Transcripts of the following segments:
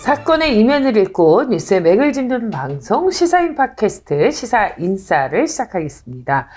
사건의 이면을 읽고 뉴스의 맥을 짚는 방송 시사인 팟캐스트 시사인싸를 시작하겠습니다.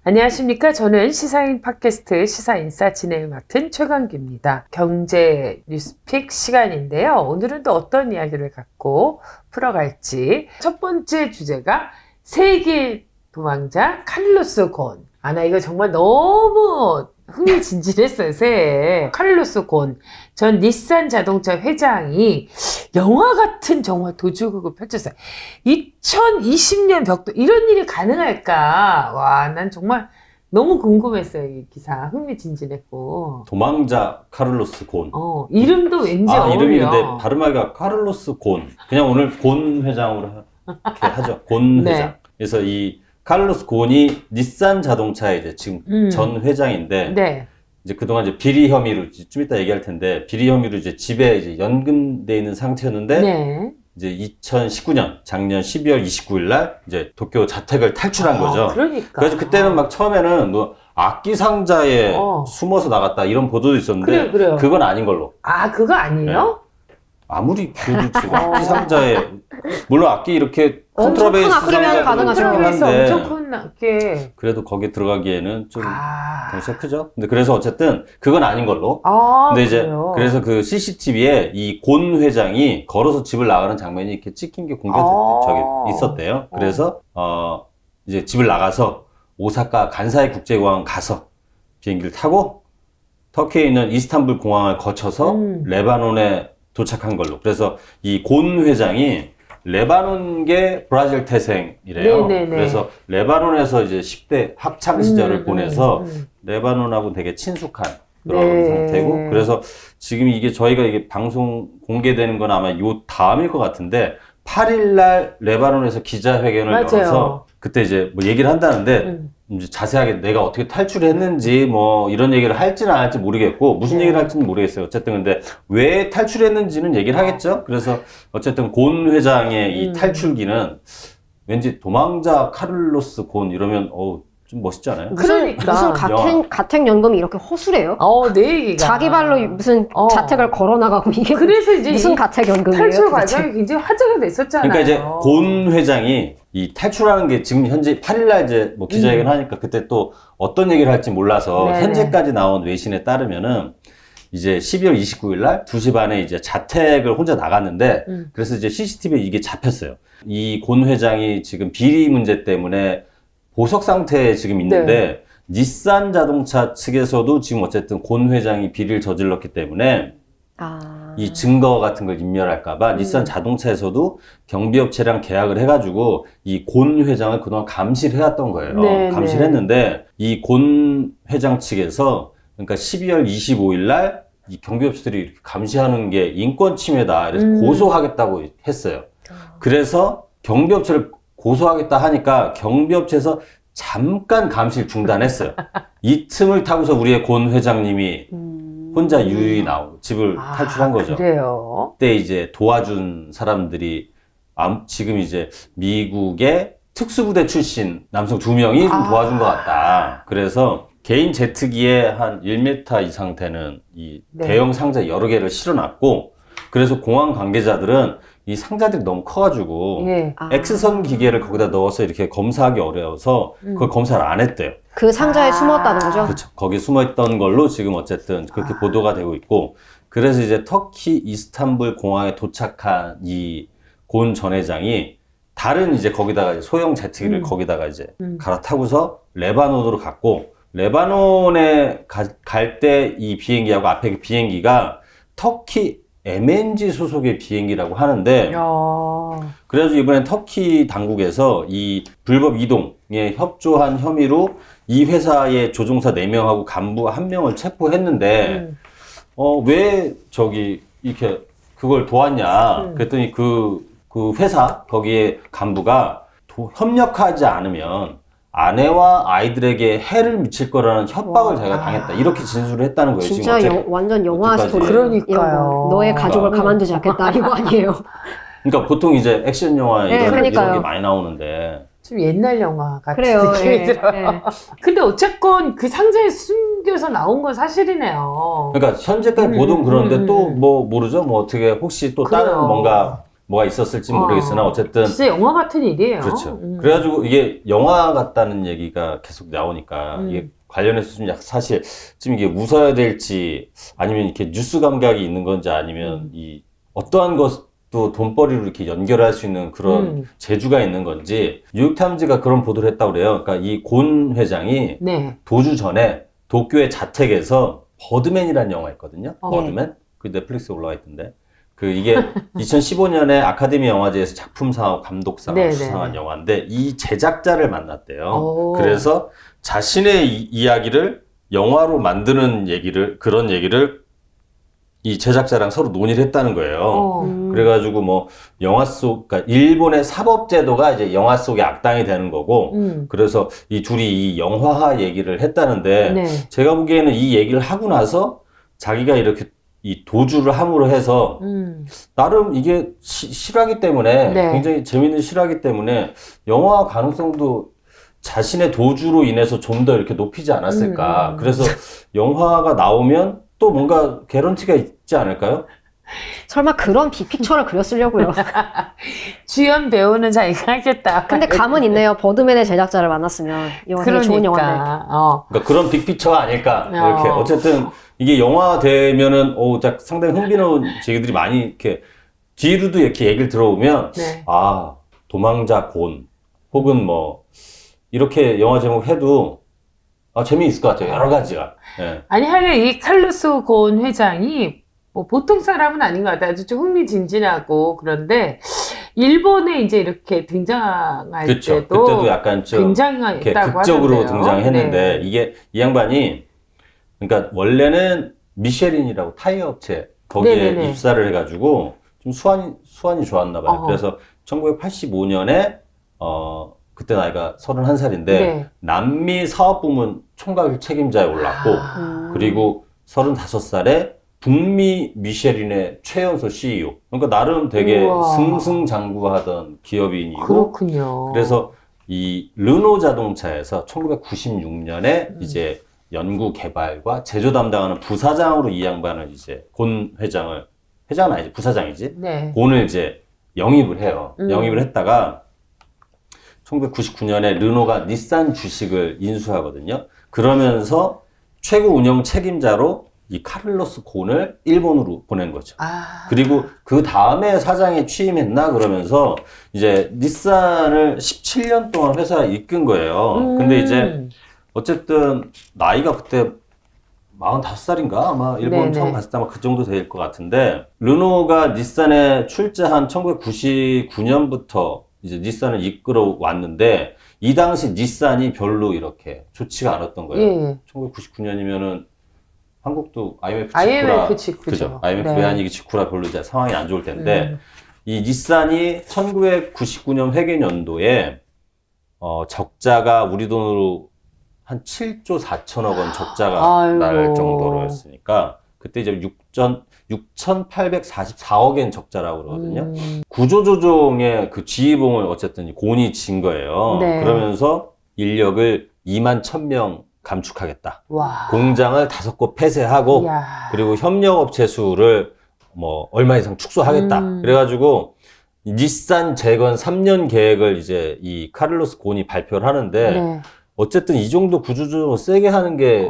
안녕하십니까. 저는 시사인 팟캐스트 시사인싸 진행을 맡은 최강기입니다. 경제 뉴스픽 시간인데요. 오늘은 또 어떤 이야기를 갖고 풀어갈지. 첫 번째 주제가 세계 도망자 카를로스 곤. 나 이거 정말 너무 흥미진진했어요. 새해. 카를로스 곤 전 닛산 자동차 회장이 영화 같은 정말 도주극을 펼쳤어요. 2020년 벽도 이런 일이 가능할까? 와, 난 정말 너무 궁금했어요. 이 기사 흥미진진했고. 도망자 카를로스 곤. 이름도 왠지 어울려. 이름이 근데 발음하기가 카를로스 곤. 그냥 오늘 곤 회장으로 이렇게 하죠. 곤 회장. 네. 그래서 이 카를로스 곤이 닛산 자동차의 이제 지금 전 회장인데. 네. 이제 그동안 이제 비리 혐의로 좀 이따 얘기할 텐데 비리 혐의로 이제 집에 이제 연금돼 있는 상태였는데 네. 이제 2019년 작년 12월 29일 날 이제 도쿄 자택을 탈출한 거죠. 그러니까. 그래서 그때는 막 처음에는 뭐 악기 상자에 숨어서 나갔다 이런 보도도 있었는데 그래요. 그건 아닌 걸로. 그거 아니에요? 네. 아무리 그래도 지금 악기 상자에 물론 악기 이렇게 컨트라베이스 상자에 가능하신데 엄청 큰 악기. 그래도 거기 들어가기에는 좀 덩치가 크죠. 근데 그래서 어쨌든 그건 아닌 걸로. 근데 이제 그래요? 그래서 그 CCTV에 이 곤 회장이 걸어서 집을 나가는 장면이 이렇게 찍힌 게 있었대요. 그래서 이제 집을 나가서 오사카 간사이 국제공항 가서 비행기를 타고 터키에 있는 이스탄불 공항을 거쳐서 레바논에 도착한 걸로. 그래서 이 곤 회장이 레바논계 브라질 태생이래요. 네네네. 그래서 레바논에서 이제 10대 학창 시절을 보내서 레바논하고 되게 친숙한 그런 상태고. 그래서 지금 저희가 이게 방송 공개되는 건 아마 요 다음일 것 같은데 8일날 레바논에서 기자회견을 열어서 그때 이제 뭐 얘기를 한다는데 이제 자세하게 내가 어떻게 탈출했는지 뭐 이런 얘기를 할지는 안 할지 모르겠고 무슨 얘기를 할지는 모르겠어요. 어쨌든 근데 왜 탈출했는지는 얘기를 하겠죠. 그래서 어쨌든 곤 회장의 이 탈출기는 왠지 도망자 카를로스 곤 이러면 좀 멋있지 않아요? 무슨 가택연금이 이렇게 허술해요? 내 얘기가. 자기 발로 무슨 자택을 걸어나가고 이게 그래서 이제 무슨 가택연금이에요? 탈출 과정이 굉장히 화제가 됐었잖아요. 그러니까 이제 곤 회장이 이 탈출하는 게 지금 현재 8일날 이제 뭐 기자회견 하니까 그때 또 어떤 얘기를 할지 몰라서 현재까지 나온 외신에 따르면은 이제 12월 29일날 2시 반에 이제 자택을 혼자 나갔는데 그래서 이제 CCTV에 이게 잡혔어요. 이 곤 회장이 지금 비리 문제 때문에 보석 상태에 지금 있는데 닛산 자동차 측에서도 지금 어쨌든 곤 회장이 비리를 저질렀기 때문에 이 증거 같은 걸 인멸할까봐 닛산 자동차에서도 경비업체랑 계약을 해가지고 이 곤 회장을 그동안 감시를 해왔던 거예요. 감시를 했는데 이 곤 회장 측에서 그러니까 12월 25일 날 이 경비업체들이 이렇게 감시하는 게 인권 침해다. 그래서 고소하겠다고 했어요. 그래서 경비업체를 고소하겠다 하니까 경비업체에서 잠깐 감시를 중단했어요. 이 틈을 타고서 우리의 곤 회장님이 혼자 유유히 집을 탈출한 거죠. 그래요? 그때 이제 도와준 사람들이 지금 이제 미국의 특수부대 출신 남성 2명이 좀 도와준 것 같다. 그래서 개인 제트기에 한 1m 이상 되는 이 대형 상자 여러 개를 실어놨고 그래서 공항 관계자들은 이 상자들이 너무 커가지고 X선 기계를 거기다 넣어서 이렇게 검사하기 어려워서 그걸 검사를 안 했대요. 그 상자에 숨었다는 거죠? 그렇죠. 거기 숨어있던 걸로 지금 어쨌든 그렇게 보도가 되고 있고 그래서 이제 터키 이스탄불 공항에 도착한 이 곤 전 회장이 다른 이제 거기다가 소형 제트기를 거기다가 이제 갈아타고서 레바논으로 갔고 레바논에 갈 때 이 비행기하고 앞에 그 비행기가 터키 MNG 소속의 비행기라고 하는데 그래서 이번엔 터키 당국에서 이 불법 이동에 협조한 혐의로 이 회사의 조종사 4명하고 간부 1명을 체포했는데 왜 이렇게 그걸 도왔냐 그랬더니 그 회사 거기에 간부가 협력하지 않으면 아내와 아이들에게 해를 미칠 거라는 협박을 자기가 당했다. 이렇게 진술을 했다는 거예요. 진짜 지금 완전 영화 스토리. 그러니까요. 너의 가족을 가만두지 않겠다. 이거 아니에요. 그러니까 보통 이제 액션 영화 이런 게 많이 나오는데 좀 옛날 영화 같은 그래요. 느낌이 들어요. 근데 어쨌건 그 상자에 숨겨서 나온 건 사실이네요. 그러니까 현재까지 보도는 그러는데 또 뭐 모르죠. 뭐 어떻게 혹시 또 다른 뭐가 있었을지 모르겠으나 어쨌든 진짜 영화 같은 일이에요. 그렇죠. 그래가지고 이게 영화 같다는 얘기가 계속 나오니까 이게 관련해서 좀 사실 좀 이게 웃어야 될지 아니면 이렇게 뉴스 감각이 있는 건지 아니면 이 어떠한 것도 돈벌이로 이렇게 연결할 수 있는 그런 재주가 있는 건지 뉴욕타임즈가 그런 보도를 했다고 그래요. 그러니까 이 곤 회장이 네. 도주 전에 도쿄의 자택에서 버드맨이라는 영화 있거든요. 버드맨? 그 넷플릭스에 올라와 있던데. 그 이게 2015년에 아카데미 영화제에서 작품상하고 감독상을 수상한 영화인데 이 제작자를 만났대요. 그래서 자신의 이야기를 영화로 만드는 그런 얘기를 이 제작자랑 서로 논의를 했다는 거예요. 그래가지고 뭐 그러니까 일본의 사법제도가 이제 영화 속의 악당이 되는 거고, 그래서 이 둘이 이 영화화 얘기를 했다는데, 제가 보기에는 이 얘기를 하고 나서 자기가 이렇게 이 도주를 함으로 해서 나름 이게 실화기 때문에 굉장히 재밌는 실화기 때문에 영화 가능성도 자신의 도주로 인해서 좀 더 이렇게 높이지 않았을까. 그래서 영화가 나오면 또 뭔가 개런티가 있지 않을까요? 설마 그런 빅픽처를 그렸으려고요. 주연 배우는 자기가 하겠다. 근데 감은 있네요. 버드맨의 제작자를 만났으면 이거 되게 좋은 영화인데. 그러니까 그런 빅픽처가 아닐까. 이렇게 어쨌든 이게 영화 되면은 상당히 흥미로운 얘기들이 많이 이렇게 뒤로도 이렇게 얘기를 들어보면 아 도망자 곤 혹은 뭐 이렇게 영화 제목 해도 재미있을 것 같아요. 여러 가지가. 네. 아니 하여간 이 칼로스 곤 회장이 뭐 보통 사람은 아닌 것 같아요. 아주 좀 흥미진진하고 그런데 일본에 이제 이렇게 등장할 그쵸. 때도 그때도 약간 좀 굉장했다고 극적으로 하던데요. 등장했는데 이게 이 양반이 그러니까 원래는 미쉐린이라고 타이어 업체 거기에 입사를 해가지고 좀 수완이 좋았나 봐요. 그래서 1985년에 그때 나이가 31살인데 남미 사업부문 총괄 책임자에 올랐고 그리고 35살에 북미 미쉐린의 최연소 CEO. 그러니까 나름 되게 승승장구하던 기업인이고. 그렇군요. 그래서 이 르노 자동차에서 1996년에 이제 연구 개발과 제조 담당하는 부사장으로 이 양반을 이제 곤 회장은 아니지 부사장이지. 곤을 이제 영입을 해요. 영입을 했다가 1999년에 르노가 닛산 주식을 인수하거든요. 그러면서 최고 운영 책임자로 이 카를로스 곤을 일본으로 보낸 거죠. 그리고 그 다음에 사장에 취임했나 그러면서 이제 닛산을 17년 동안 회사에 이끈 거예요. 근데 이제 어쨌든 나이가 그때 45살인가 아마 일본 처음 갔을 때 아마 그 정도 될 것 같은데 르노가 닛산에 출자한 1999년부터 이제 닛산을 이끌어 왔는데 이 당시 닛산이 별로 이렇게 좋지가 않았던 거예요. 1999년이면은 한국도 IMF 직후죠. IMF 외환위기 직후라 별로 이제 상황이 안 좋을 텐데 이 닛산이 1999년 회계연도에 적자가 우리 돈으로 한 7조 4천억 원 적자가 날 정도로였으니까 그때 이제 6,844억엔 적자라고 그러거든요. 구조조정의 그 지휘봉을 어쨌든 곤이 진 거예요. 그러면서 인력을 2만 1,000명 감축하겠다. 공장을 5곳 폐쇄하고 그리고 협력업체 수를 뭐 얼마 이상 축소하겠다. 그래가지고 닛산 재건 3년 계획을 이제 이 카를로스 곤이 발표를 하는데 어쨌든 이 정도 구조조정을 세게 하는 게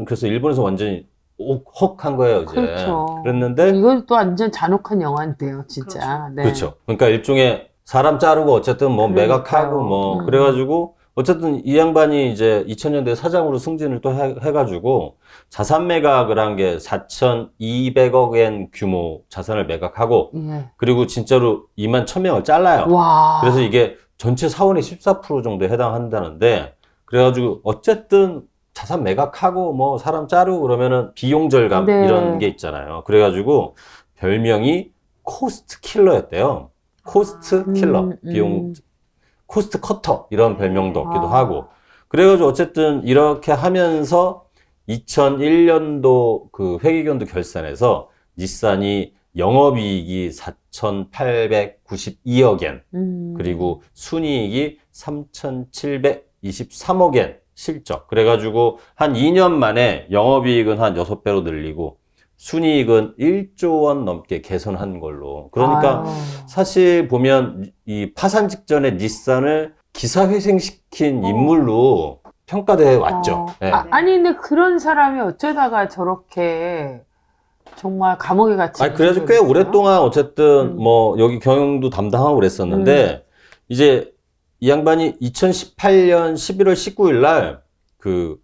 그래서 일본에서 완전히 혹한 거예요, 이제. 그렇죠. 그랬는데 이건 또 완전 잔혹한 영화인데요, 진짜. 그렇죠. 그러니까 일종의 사람 자르고 어쨌든 뭐 매각하고 뭐 그래가지고 어쨌든 이 양반이 이제 2000년대 사장으로 승진을 또 해가지고 자산 매각을 한 게 4,200억엔 규모 자산을 매각하고 그리고 진짜로 2만 1,000명을 잘라요. 그래서 이게 전체 사원의 14% 정도에 해당한다는데 그래가지고 어쨌든 자산 매각하고 뭐 사람 자르고 그러면은 비용 절감 이런 게 있잖아요. 그래가지고 별명이 코스트 킬러였대요. 코스트 킬러, 비용 코스트 커터 이런 별명도 얻기도 하고 그래가지고 어쨌든 이렇게 하면서 2001년도 그 회계연도 결산에서 닛산이 영업이익이 4,892억엔 그리고 순이익이 3,723억엔 실적. 그래가지고 한 2년 만에 영업이익은 한 6배로 늘리고 순이익은 1조 원 넘게 개선한 걸로. 그러니까 아유. 사실 보면 이 파산 직전에 닛산을 기사회생시킨 인물로 평가돼 왔죠. 네. 아니 근데 그런 사람이 어쩌다가 저렇게 정말 감옥에 갇힌. 아니 그래서 꽤 오랫동안 어쨌든 뭐 여기 경영도 담당하고 그랬었는데 이제 이 양반이 2018년 11월 19일 날 그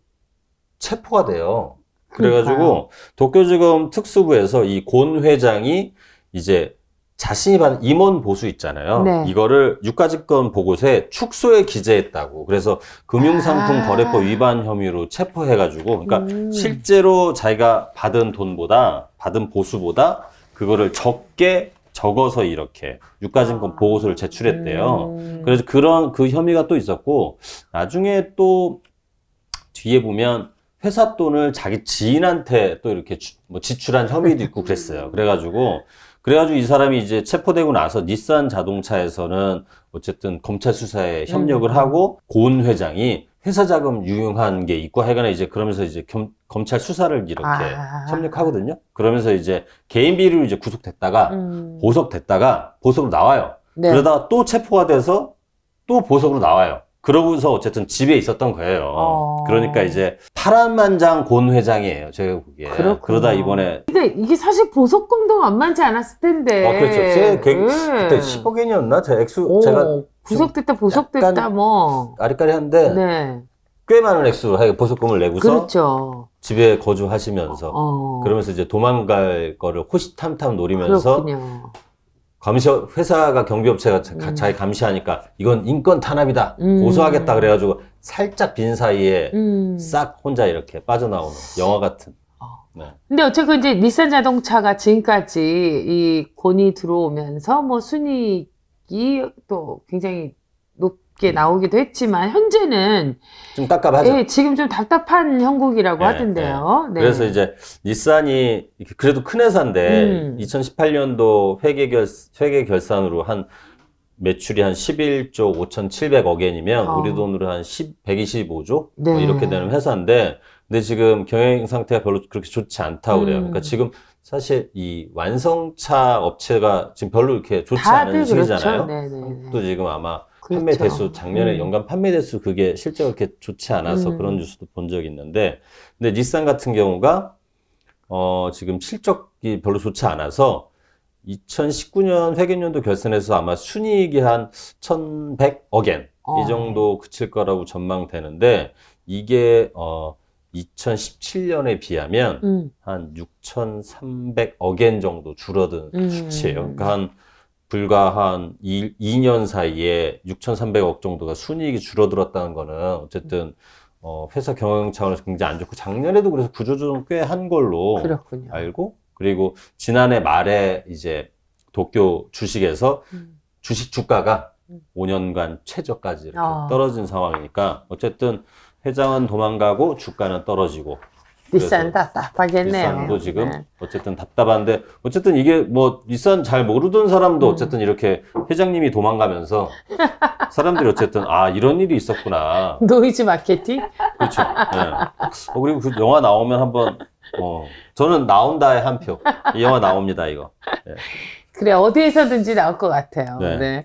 체포가 돼요. 그래가지고 도쿄지검 특수부에서 이 곤 회장이 이제 자신이 받은 임원 보수 있잖아요. 네. 이거를 유가증권 보고서에 축소에 기재했다고. 그래서 금융상품 거래법 위반 혐의로 체포해가지고, 그러니까 실제로 자기가 받은 돈보다, 받은 보수보다 그거를 적어서 이렇게 유가증권 보고서를 제출했대요. 그래서 그 혐의가 또 있었고, 나중에 또 뒤에 보면 회사 돈을 자기 지인한테 또 이렇게 지출한 혐의도 있고 그랬어요. 그래가지고 이 사람이 이제 체포되고 나서 닛산 자동차에서는 어쨌든 검찰 수사에 협력을 하고 고은 회장이 회사 자금 유용한 게 있고 하여간에 이제 그러면서 이제 검찰 수사를 이렇게 협력하거든요. 그러면서 이제 개인 비리로 이제 구속됐다가 보석으로 나와요. 네. 그러다가 또 체포가 돼서 또 보석으로 나와요. 그러고서 어쨌든 집에 있었던 거예요. 그러니까 이제 파란만장 곤 회장이에요. 제가 보기에. 그렇구나. 그러다 이번에. 근데 이게 사실 보석금도 만만치 않았을 텐데. 그렇죠. 그때 10억엔이었나? 제가 구속됐다 보석됐다 뭐. 아리까리한데 네. 꽤 많은 액수 보석금을 내고서 그렇죠. 집에 거주하시면서 그러면서 이제 도망갈 거를 호시탐탐 노리면서 그렇군요. 회사가 경비업체가 자기 감시하니까 이건 인권 탄압이다. 고소하겠다. 그래가지고 살짝 빈 사이에 싹 혼자 이렇게 빠져나오는 영화 같은. 네. 근데 어쨌든 이제 닛산 자동차가 지금까지 이 곤이 들어오면서 뭐 순이익이 또 굉장히 높게 나오기도 했지만 현재는 좀 깝깝하죠. 예, 지금 좀 답답한 형국이라고 하던데요. 네. 그래서 이제 닛산이 그래도 큰 회사인데 2018년도 회계 결산으로 한 매출이 한 11조 5,700억엔이면 우리 돈으로 한 125조 네. 뭐 이렇게 되는 회사인데 근데 지금 경영 상태가 별로 그렇게 좋지 않다고 그래요. 그러니까 지금 사실 이 완성차 업체가 지금 별로 이렇게 좋지 않은 시기잖아요. 그렇죠. 또 지금 아마 그렇죠. 판매 대수 작년에 연간 판매 대수 그게 실제로 그렇게 좋지 않아서 그런 뉴스도 본 적이 있는데 근데 닛산 같은 경우가 지금 실적이 별로 좋지 않아서 2019년 회계연도 결산에서 아마 순이익이 한 1,100억엔 이 정도 그칠 거라고 전망되는데 이게 2017년에 비하면 한 6,300억엔 정도 줄어든 수치예요. 그러니까 불과 한 2년 사이에 6,300억 정도가 순이익이 줄어들었다는 거는 어쨌든 회사 경영 차원에서 굉장히 안 좋고 작년에도 그래서 구조조정 꽤 한 걸로 그렇군요. 알고 그리고 지난해 말에 이제 도쿄 주식에서 주식 주가가 5년간 최저까지 이렇게 떨어진 상황이니까 어쨌든 회장은 도망가고 주가는 떨어지고 닛산 답답하겠네요. 닛산도 지금 어쨌든 답답한데 어쨌든 이게 뭐 닛산 잘 모르던 사람도 어쨌든 이렇게 회장님이 도망가면서 사람들이 어쨌든 이런 일이 있었구나. 노이즈 마케팅? 그렇죠. 네. 그리고 그 영화 나오면 한번 저는 나온다에 한 표. 이 영화 나옵니다 이거. 네. 그래 어디에서든지 나올 것 같아요. 네.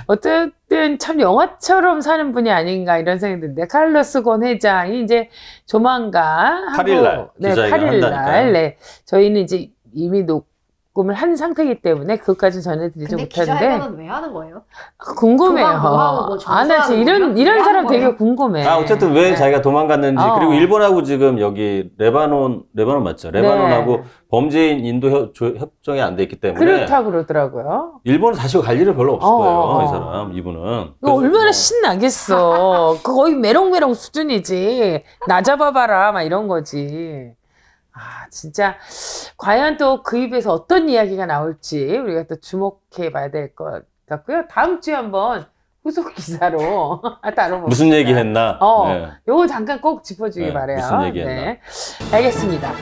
어쨌든 참 영화처럼 사는 분이 아닌가 이런 생각이 드는데 칼로스 곤 회장이 이제 조만간 8일날 기자회견 한다니까요. 네, 저희는 이제 이미 녹음을 한 상태이기 때문에 그것까지 전해드리지 못하는데 기자회견은 왜 하는 거예요? 궁금해요. 나 지금 이런 사람 되게 궁금해. 어쨌든 왜 자기가 도망갔는지 그리고 일본하고 지금 여기 레바논 맞죠? 레바논하고 범죄인 인도 협정이 안 돼 있기 때문에 그렇다고 그러더라고요. 일본은 다시 갈 일은 별로 없을 거예요. 이 사람 이분은. 얼마나 신나겠어. 거의 메롱메롱 수준이지. 나 잡아봐라 막 이런 거지. 진짜 과연 또 그 입에서 어떤 이야기가 나올지 우리가 또 주목해 봐야 될 것 같고요. 다음 주에 한번 후속 기사로 다뤄봅시다. 무슨 얘기 했나? 요거 잠깐 꼭 짚어주기 바래요. 무슨 얘기 했나? 알겠습니다.